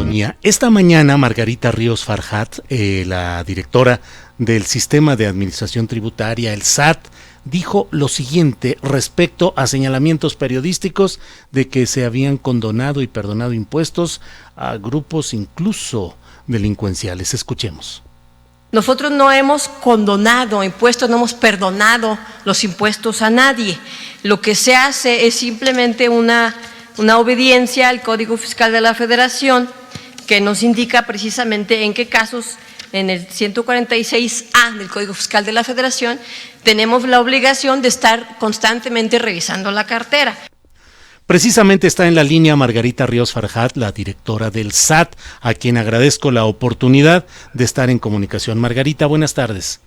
sintonía. Esta mañana Margarita Ríos Farjat, la directora del Sistema de Administración Tributaria, el SAT, dijo lo siguiente respecto a señalamientos periodísticos de que se habían condonado y perdonado impuestos a grupos incluso delincuenciales. Escuchemos. Nosotros no hemos condonado impuestos, no hemos perdonado los impuestos a nadie. Lo que se hace es simplemente una obediencia al Código Fiscal de la Federación que nos indica precisamente en qué casos, en el 146A del Código Fiscal de la Federación, tenemos la obligación de estar constantemente revisando la cartera. Precisamente está en la línea Margarita Ríos Farjat, la directora del SAT, a quien agradezco la oportunidad de estar en comunicación. Margarita, buenas tardes.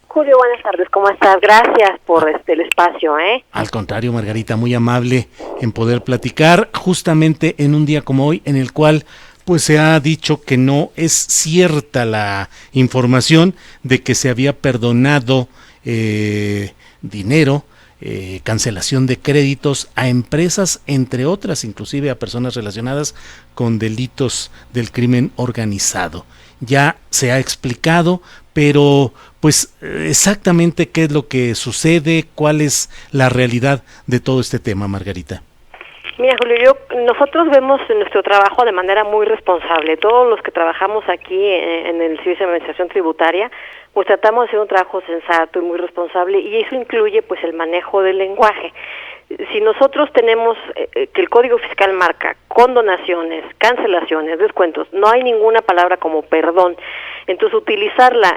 Julio, buenas tardes, ¿cómo estás? Gracias por el espacio, Al contrario, Margarita, muy amable en poder platicar justamente en un día como hoy, en el cual pues se ha dicho que no es cierta la información de que se había perdonado dinero, cancelación de créditos a empresas, entre otras, inclusive a personas relacionadas con delitos del crimen organizado. Ya se ha explicado, pero pues exactamente qué es lo que sucede, cuál es la realidad de todo este tema, Margarita. Mira, Julio, nosotros vemos nuestro trabajo de manera muy responsable. Todos los que trabajamos aquí en el Servicio de Administración Tributaria, pues tratamos de hacer un trabajo sensato y muy responsable, y eso incluye pues el manejo del lenguaje. Si nosotros tenemos que el Código Fiscal marca condonaciones, cancelaciones, descuentos, no hay ninguna palabra como perdón. Entonces,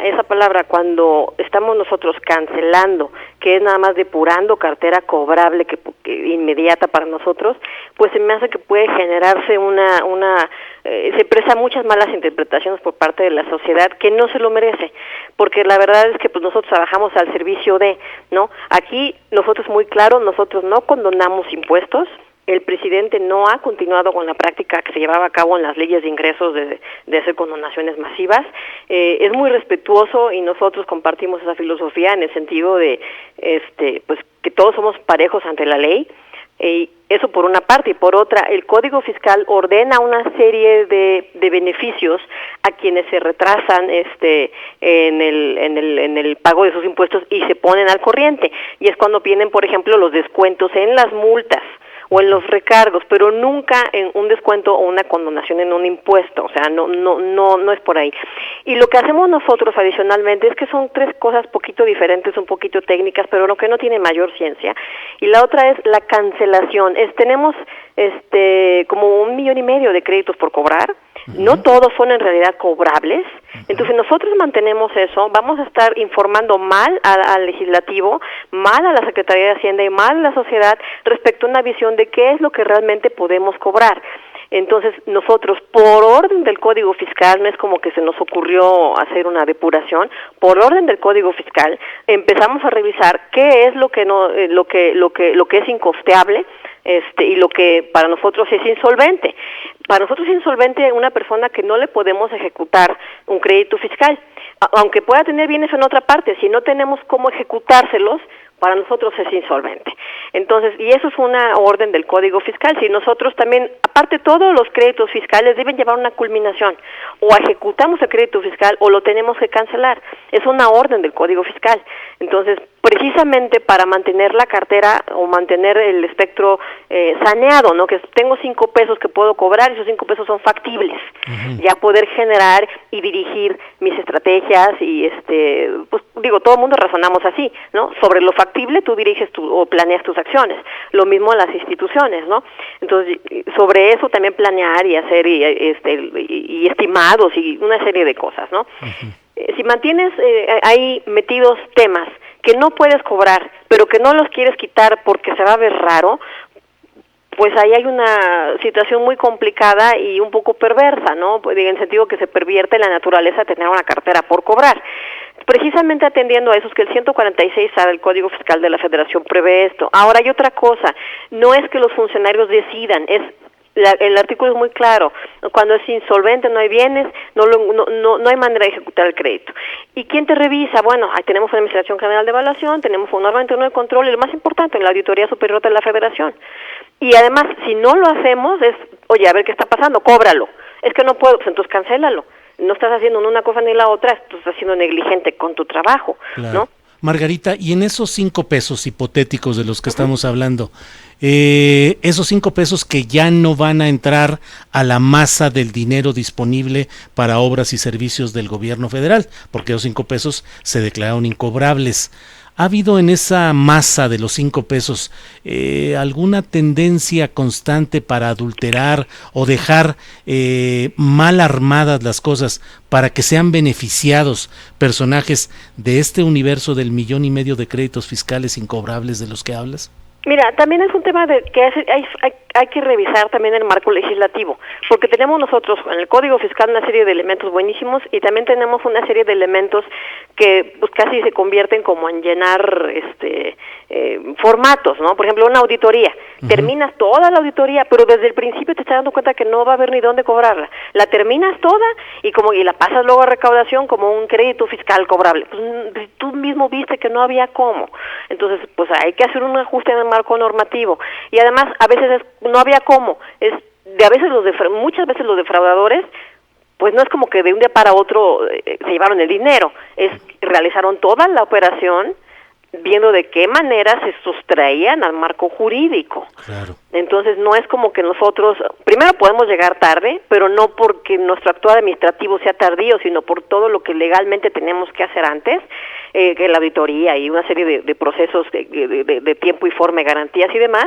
esa palabra cuando estamos nosotros cancelando, que es nada más depurando cartera cobrable que inmediata para nosotros, pues se me hace que puede generarse se presta muchas malas interpretaciones por parte de la sociedad que no se lo merece, porque la verdad es que pues nosotros trabajamos al servicio de, ¿no? Aquí nosotros muy claro, nosotros no condonamos impuestos. El presidente no ha continuado con la práctica que se llevaba a cabo en las leyes de ingresos de hacer condonaciones masivas. Es muy respetuoso y nosotros compartimos esa filosofía en el sentido de pues que todos somos parejos ante la ley. Eso por una parte, y por otra, el Código Fiscal ordena una serie de beneficios a quienes se retrasan en el pago de sus impuestos y se ponen al corriente, y es cuando vienen, por ejemplo, los descuentos en las multas o en los recargos, pero nunca en un descuento o una condonación en un impuesto, o sea, no es por ahí. Y lo que hacemos nosotros adicionalmente es que son tres cosas poquito diferentes, un poquito técnicas, pero lo que no tiene mayor ciencia. Y la otra es la cancelación. Tenemos como 1,5 millones de créditos por cobrar. No todos son en realidad cobrables. Entonces nosotros mantenemos eso, vamos a estar informando mal al legislativo, mal a la Secretaría de Hacienda y mal a la sociedad respecto a una visión de qué es lo que realmente podemos cobrar. Entonces nosotros, por orden del Código Fiscal, no es como que se nos ocurrió hacer una depuración, por orden del Código Fiscal empezamos a revisar qué es lo que es incosteable, y lo que para nosotros es insolvente. Para nosotros es insolvente una persona que no le podemos ejecutar un crédito fiscal, aunque pueda tener bienes en otra parte. Si no tenemos cómo ejecutárselos, para nosotros es insolvente. Entonces, y eso es una orden del Código Fiscal. Si nosotros también, aparte todos los créditos fiscales deben llevar una culminación, o ejecutamos el crédito fiscal o lo tenemos que cancelar. Es una orden del Código Fiscal. Entonces, precisamente para mantener la cartera o mantener el espectro saneado, ¿no? Que tengo 5 pesos que puedo cobrar y esos 5 pesos son factibles. Ya poder generar y dirigir mis estrategias y pues digo, todo el mundo razonamos así, ¿no? Sobre lo factible tú diriges o planeas tus acciones. Lo mismo las instituciones, ¿no? Entonces, sobre eso también planear y hacer y estimados y una serie de cosas, ¿no? Si mantienes ahí metidos temas que no puedes cobrar, pero que no los quieres quitar porque se va a ver raro, pues ahí hay una situación muy complicada y un poco perversa, ¿no? Pues en el sentido que se pervierte la naturaleza de tener una cartera por cobrar. Precisamente atendiendo a eso es que el 146A del Código Fiscal de la Federación prevé esto. Ahora hay otra cosa, no es que los funcionarios decidan, el artículo es muy claro, cuando es insolvente no hay bienes, no hay manera de ejecutar el crédito. ¿Y quién te revisa? Bueno, ahí tenemos una Administración General de Evaluación, tenemos un órgano interno de control y lo más importante, la Auditoría Superior de la Federación. Y además, si no lo hacemos es, oye, a ver qué está pasando, cóbralo. es que no puedo, pues entonces cancélalo. No estás haciendo ni una cosa ni la otra, estás siendo negligente con tu trabajo, claro. ¿no? Margarita, y en esos 5 pesos hipotéticos de los que estamos hablando, esos 5 pesos que ya no van a entrar a la masa del dinero disponible para obras y servicios del gobierno federal, porque esos 5 pesos se declararon incobrables. ¿Ha habido en esa masa de los 5 pesos alguna tendencia constante para adulterar o dejar mal armadas las cosas para que sean beneficiados personajes de este universo del 1.5 millones de créditos fiscales incobrables de los que hablas? Mira, también es un tema de que hay que revisar también el marco legislativo, porque tenemos nosotros en el Código Fiscal una serie de elementos buenísimos y también tenemos una serie de elementos que pues casi se convierten como en llenar formatos, ¿no? Por ejemplo, una auditoría. Terminas toda la auditoría, pero desde el principio te estás dando cuenta que no va a haber ni dónde cobrarla. La terminas toda y la pasas luego a recaudación como un crédito fiscal cobrable. Pues tú mismo viste que no había cómo. Entonces, pues hay que hacer un ajuste en el marco normativo. Y además, a veces no había cómo. Muchas veces los defraudadores, pues no es como que de un día para otro se llevaron el dinero, realizaron toda la operación viendo de qué manera se sustraían al marco jurídico. Claro. Entonces no es como que nosotros, primero podemos llegar tarde, pero no porque nuestro actuar administrativo sea tardío, sino por todo lo que legalmente tenemos que hacer antes, que la auditoría y una serie de procesos de tiempo y forma, garantías y demás,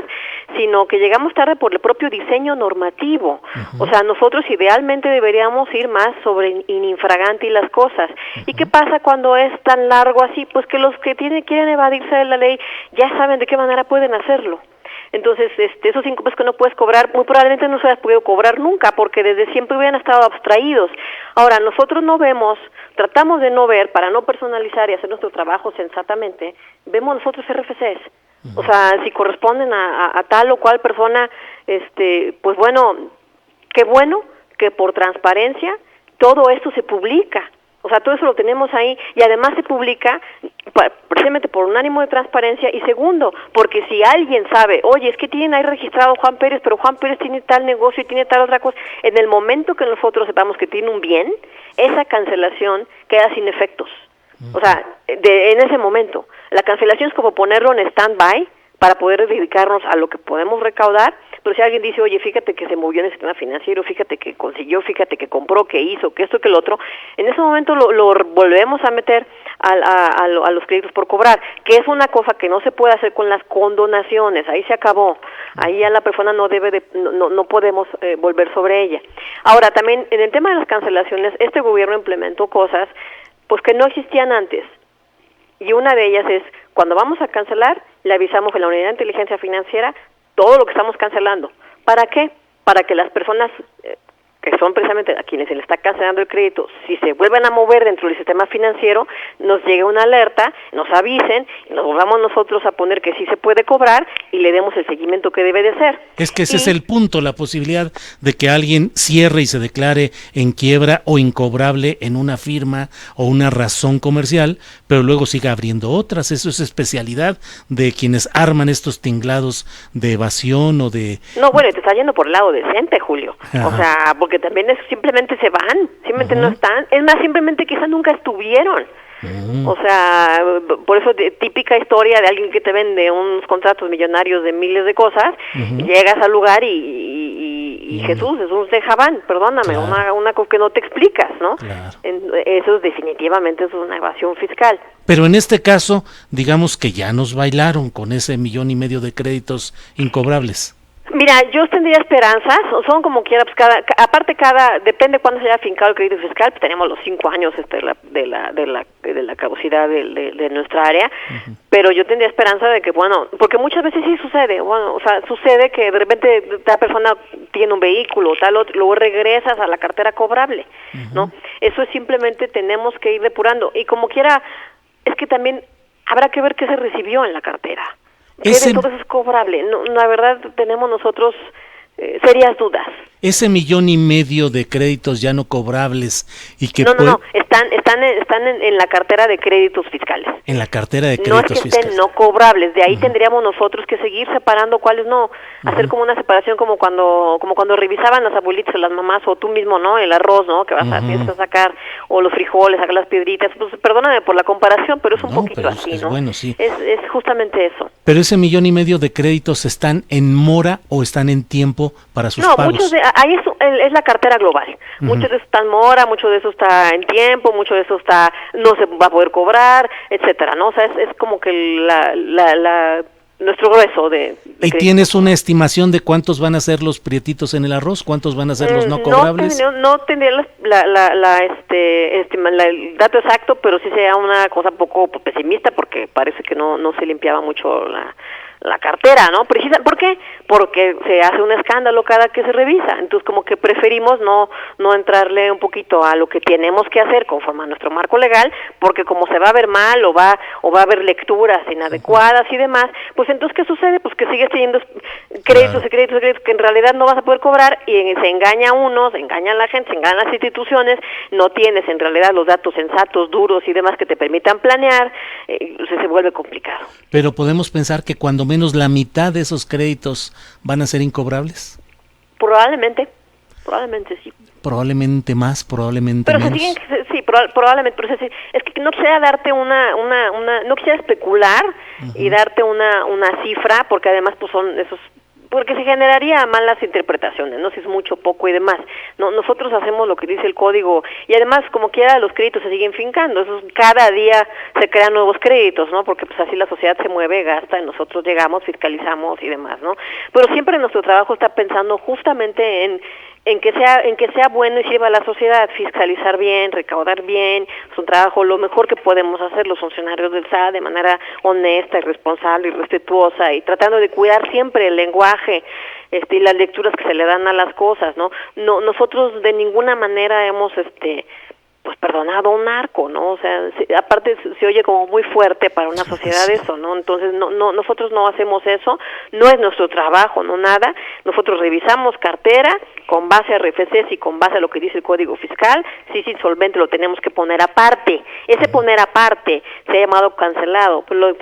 sino que llegamos tarde por el propio diseño normativo. O sea, nosotros idealmente deberíamos ir más sobre in infraganti las cosas. ¿Y qué pasa cuando es tan largo así? Pues que los que quieren evadirse de la ley ya saben de qué manera pueden hacerlo. Entonces, esos 5 pesos que no puedes cobrar, muy probablemente no se has podido cobrar nunca, porque desde siempre hubieran estado abstraídos. Ahora, nosotros tratamos de no ver, para no personalizar y hacer nuestro trabajo sensatamente, vemos nosotros RFCs. O sea, si corresponden a tal o cual persona, pues bueno, qué bueno que por transparencia todo esto se publica. O sea, todo eso lo tenemos ahí y además se publica precisamente por un ánimo de transparencia y segundo, porque si alguien sabe, oye, es que tienen ahí registrado Juan Pérez, pero Juan Pérez tiene tal negocio y tiene tal otra cosa, en el momento que nosotros sepamos que tiene un bien, esa cancelación queda sin efectos. O sea, en ese momento, la cancelación es como ponerlo en stand-by para poder dedicarnos a lo que podemos recaudar, pero si alguien dice, oye, fíjate que se movió en el sistema financiero, fíjate que consiguió, fíjate que compró, que hizo, que esto, que el otro, en ese momento lo volvemos a meter a los créditos por cobrar, que es una cosa que no se puede hacer con las condonaciones, ahí se acabó, ahí ya la persona no podemos volver sobre ella. Ahora, también en el tema de las cancelaciones, este gobierno implementó cosas pues que no existían antes, y una de ellas es, cuando vamos a cancelar, le avisamos a la Unidad de Inteligencia Financiera todo lo que estamos cancelando. ¿Para qué? Para que las personas que son precisamente a quienes se les está cancelando el crédito, si se vuelven a mover dentro del sistema financiero, nos llegue una alerta, nos avisen, nos volvamos nosotros a poner que sí se puede cobrar y le demos el seguimiento que debe de ser. Es que ese es el punto, la posibilidad de que alguien cierre y se declare en quiebra o incobrable en una firma o una razón comercial, pero luego siga abriendo otras. Eso es especialidad de quienes arman estos tinglados de evasión o de... No, bueno, te está yendo por el lado decente, Julio. Ajá. O sea, porque también simplemente se van, simplemente no están. Es más, simplemente quizás nunca estuvieron. O sea, por eso típica historia de alguien que te vende unos contratos millonarios de miles de cosas, llegas al lugar y Jesús deja van, perdóname, claro. una cosa que no te explicas, ¿no? Claro. Eso definitivamente es una evasión fiscal. Pero en este caso, digamos que ya nos bailaron con ese 1.5 millones de créditos incobrables. Mira, yo tendría esperanzas, son como quiera, pues depende cuándo se haya afincado el crédito fiscal, pues tenemos los 5 años de la caducidad de nuestra área, pero yo tendría esperanza de que, bueno, porque muchas veces sí sucede, sucede que de repente la persona tiene un vehículo, tal otro, luego regresas a la cartera cobrable, ¿no? Eso es simplemente tenemos que ir depurando, y como quiera, es que también habrá que ver qué se recibió en la cartera. Entonces es cobrable. No, la verdad tenemos nosotros serias dudas. Ese 1.500.000 de créditos ya no cobrables y que No, están en la cartera de créditos fiscales. En la cartera de créditos fiscales. No es que estén no cobrables, de ahí tendríamos nosotros que seguir separando cuáles no, hacer como una separación como cuando revisaban las abuelitas o las mamás o tú mismo, ¿no? El arroz, ¿no? Que vas a sacar, o los frijoles, sacar las piedritas, pues perdóname por la comparación, pero es un poquito así, es ¿no? Bueno, sí. Es justamente eso. Pero ese 1.500.000 de créditos ¿están en mora o están en tiempo para sus pagos? Muchos ahí es la cartera global. Muchos de eso está en mora, mucho de eso está en tiempo, mucho de eso no se va a poder cobrar, etcétera, ¿no? O sea, es como que nuestro grueso de ¿Y tienes una estimación de cuántos van a ser los prietitos en el arroz? ¿Cuántos van a ser los no cobrables? No tendría el dato exacto, pero sí sería una cosa un poco pesimista porque parece que no se limpiaba mucho la cartera, ¿no? ¿Por qué? Porque se hace un escándalo cada que se revisa, entonces como que preferimos no entrarle un poquito a lo que tenemos que hacer conforme a nuestro marco legal, porque como se va a ver mal o va a haber lecturas inadecuadas y demás, pues entonces ¿qué sucede? Pues que sigues teniendo créditos y créditos que en realidad no vas a poder cobrar y se engaña a uno, se engaña a la gente, se engañan las instituciones, no tienes en realidad los datos sensatos, duros y demás que te permitan planear, se vuelve complicado. Pero podemos pensar que cuando menos la mitad de esos créditos van a ser incobrables. Probablemente sí. Probablemente más, probablemente pero menos. Probablemente, pero es que no quisiera darte no quisiera especular y darte una cifra, porque además pues son esos, porque se generaría malas interpretaciones, ¿no? Si es mucho, poco y demás. No, nosotros hacemos lo que dice el código y además como quiera los créditos se siguen fincando, cada día se crean nuevos créditos, ¿no? Porque pues así la sociedad se mueve, gasta, y nosotros llegamos, fiscalizamos y demás, ¿no? Pero siempre nuestro trabajo está pensando justamente en que sea bueno y sirva a la sociedad, fiscalizar bien, recaudar bien, es un trabajo lo mejor que podemos hacer los funcionarios del SAT de manera honesta y responsable y respetuosa y tratando de cuidar siempre el lenguaje y las lecturas que se le dan a las cosas, ¿no? Nosotros de ninguna manera hemos pues perdonado a un narco, ¿no? O sea, aparte se oye como muy fuerte para una sociedad eso, ¿no? Entonces nosotros no hacemos eso, no es nuestro trabajo, no nada. Nosotros revisamos cartera con base a RFCs y con base a lo que dice el Código Fiscal. Si es insolvente lo tenemos que poner aparte. Ese poner aparte se ha llamado cancelado, pero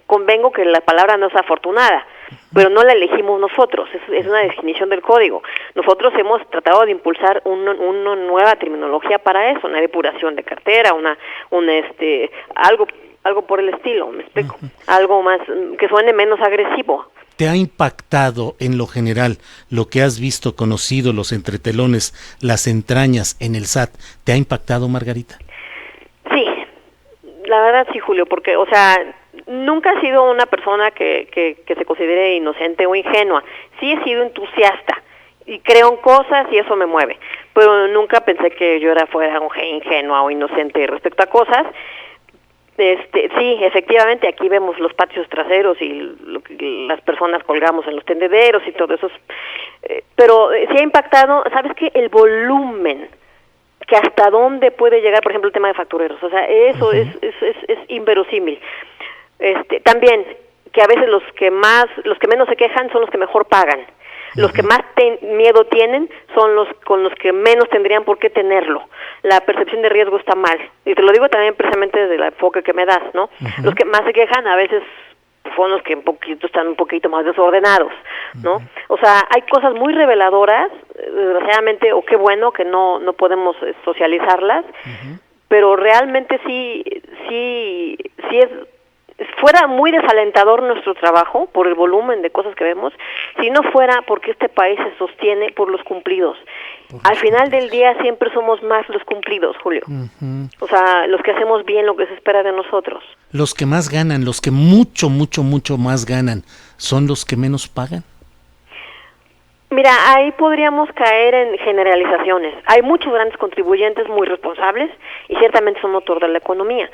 convengo que la palabra no es afortunada, pero no la elegimos nosotros, es una definición del código. Nosotros hemos tratado de impulsar una nueva terminología para eso, una depuración de cartera, algo por el estilo, ¿me explico? Algo más que suene menos agresivo. ¿Te ha impactado en lo general lo que has visto, conocido, los entretelones, las entrañas en el SAT? ¿Te ha impactado, Margarita? Sí, la verdad sí, Julio, porque, o sea, nunca he sido una persona que se considere inocente o ingenua. Sí he sido entusiasta y creo en cosas y eso me mueve, pero nunca pensé que yo fuera ingenua o inocente respecto a cosas. Sí, efectivamente, aquí vemos los patios traseros y las personas colgamos en los tendederos y todo eso, pero sí ha impactado, ¿sabes qué? El volumen, que hasta dónde puede llegar, por ejemplo, el tema de factureros, o sea, eso es inverosímil. También, que a veces los que menos se quejan son los que mejor pagan. Los que más miedo tienen son los con los que menos tendrían por qué tenerlo. La percepción de riesgo está mal. Y te lo digo también precisamente desde el enfoque que me das, ¿no? Los que más se quejan a veces son los que están un poquito más desordenados, ¿no? O sea, hay cosas muy reveladoras, desgraciadamente, o qué bueno que no podemos socializarlas, pero realmente sí es fuera muy desalentador nuestro trabajo por el volumen de cosas que vemos, si no fuera porque este país se sostiene por los cumplidos. Al final del día siempre somos más los cumplidos, Julio. O sea, los que hacemos bien lo que se espera de nosotros. Los que más ganan, los que mucho más ganan, ¿son los que menos pagan? Mira, ahí podríamos caer en generalizaciones. Hay muchos grandes contribuyentes muy responsables y ciertamente son motor de la economía.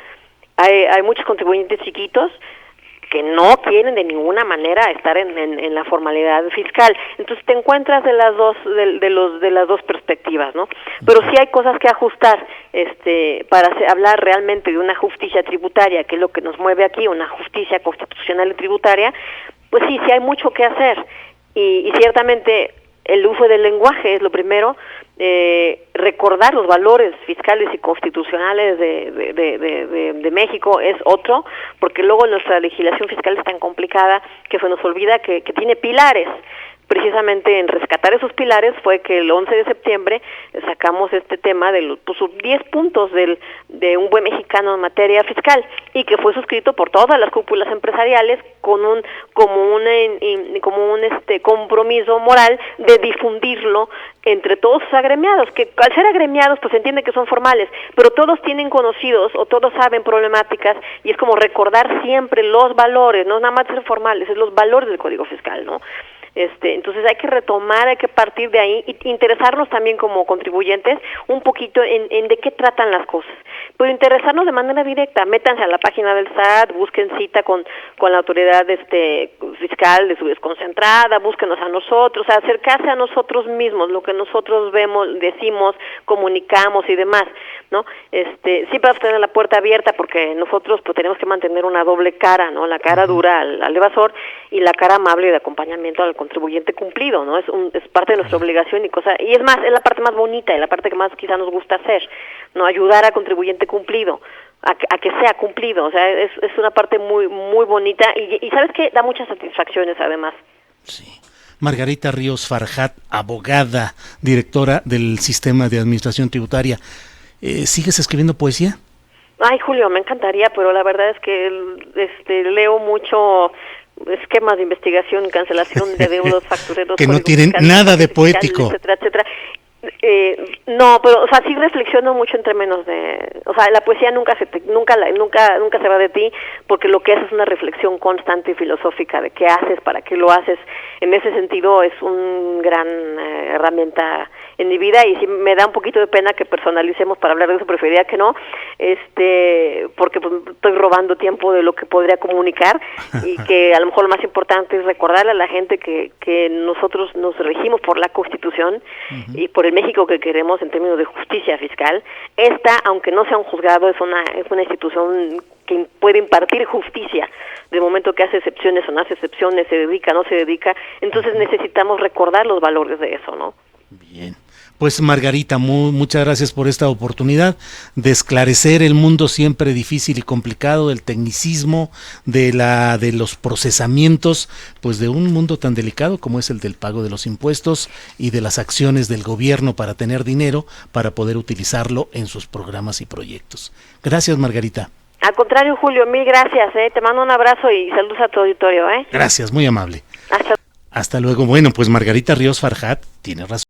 Hay muchos contribuyentes chiquitos que no quieren de ninguna manera estar en la formalidad fiscal. Entonces te encuentras de las dos perspectivas, ¿no? Pero sí hay cosas que ajustar, para hablar realmente de una justicia tributaria, que es lo que nos mueve aquí, una justicia constitucional y tributaria. Pues sí hay mucho que hacer y ciertamente el uso del lenguaje es lo primero, recordar los valores fiscales y constitucionales de México es otro, porque luego nuestra legislación fiscal es tan complicada que se nos olvida que tiene pilares. Precisamente en rescatar esos pilares fue que el 11 de septiembre sacamos este tema de los 10 puntos de un buen mexicano en materia fiscal, y que fue suscrito por todas las cúpulas empresariales con un compromiso moral de difundirlo entre todos sus agremiados, que al ser agremiados pues se entiende que son formales, pero todos tienen conocidos o todos saben problemáticas, y es como recordar siempre los valores, no nada más ser formales, es los valores del Código Fiscal, ¿no? Entonces hay que retomar, hay que partir de ahí y interesarnos también como contribuyentes un poquito en de qué tratan las cosas, pero interesarnos de manera directa. Métanse a la página del SAT, busquen cita con la autoridad fiscal de su desconcentrada, búsquenos a nosotros, acercarse a nosotros mismos, lo que nosotros vemos, decimos, comunicamos y demás, ¿no? Siempre vamos a tener la puerta abierta, porque nosotros pues tenemos que mantener una doble cara, ¿no? La cara dura al evasor y la cara amable de acompañamiento al contribuyente cumplido, ¿no? Es parte de nuestra obligación y es más, es la parte más bonita y la parte que más quizá nos gusta hacer, ¿no? Ayudar al contribuyente cumplido a que sea cumplido, o sea, es una parte muy muy bonita y ¿sabes qué? Da muchas satisfacciones además. Sí. Margarita Ríos Farjat, abogada, directora del Sistema de Administración Tributaria. ¿Sigues escribiendo poesía? Ay, Julio, me encantaría, pero la verdad es que leo mucho esquemas de investigación, cancelación de deudos, factureros que no tienen nada de poético, etcétera, etcétera. No, pero o sea, sí reflexiono mucho en términos de, o sea, la poesía nunca se va de ti, porque lo que es una reflexión constante y filosófica de qué haces, para qué lo haces. En ese sentido es un gran herramienta en mi vida, y sí me da un poquito de pena que personalicemos para hablar de eso, preferiría que no, porque pues, estoy robando tiempo de lo que podría comunicar, y que a lo mejor lo más importante es recordarle a la gente que nosotros nos regimos por la Constitución y por el México que queremos en términos de justicia fiscal. Esta, aunque no sea un juzgado, es una institución que puede impartir justicia de momento que hace excepciones o no hace excepciones, se dedica o no se dedica. Entonces necesitamos recordar los valores de eso, ¿no? Bien. Pues Margarita, muchas gracias por esta oportunidad de esclarecer el mundo siempre difícil y complicado del tecnicismo, de los procesamientos, pues de un mundo tan delicado como es el del pago de los impuestos y de las acciones del gobierno para tener dinero para poder utilizarlo en sus programas y proyectos. Gracias, Margarita. Al contrario, Julio, mil gracias, te mando un abrazo y saludos a tu auditorio. Gracias, muy amable. Hasta luego. Bueno, pues Margarita Ríos Farjat tiene razón.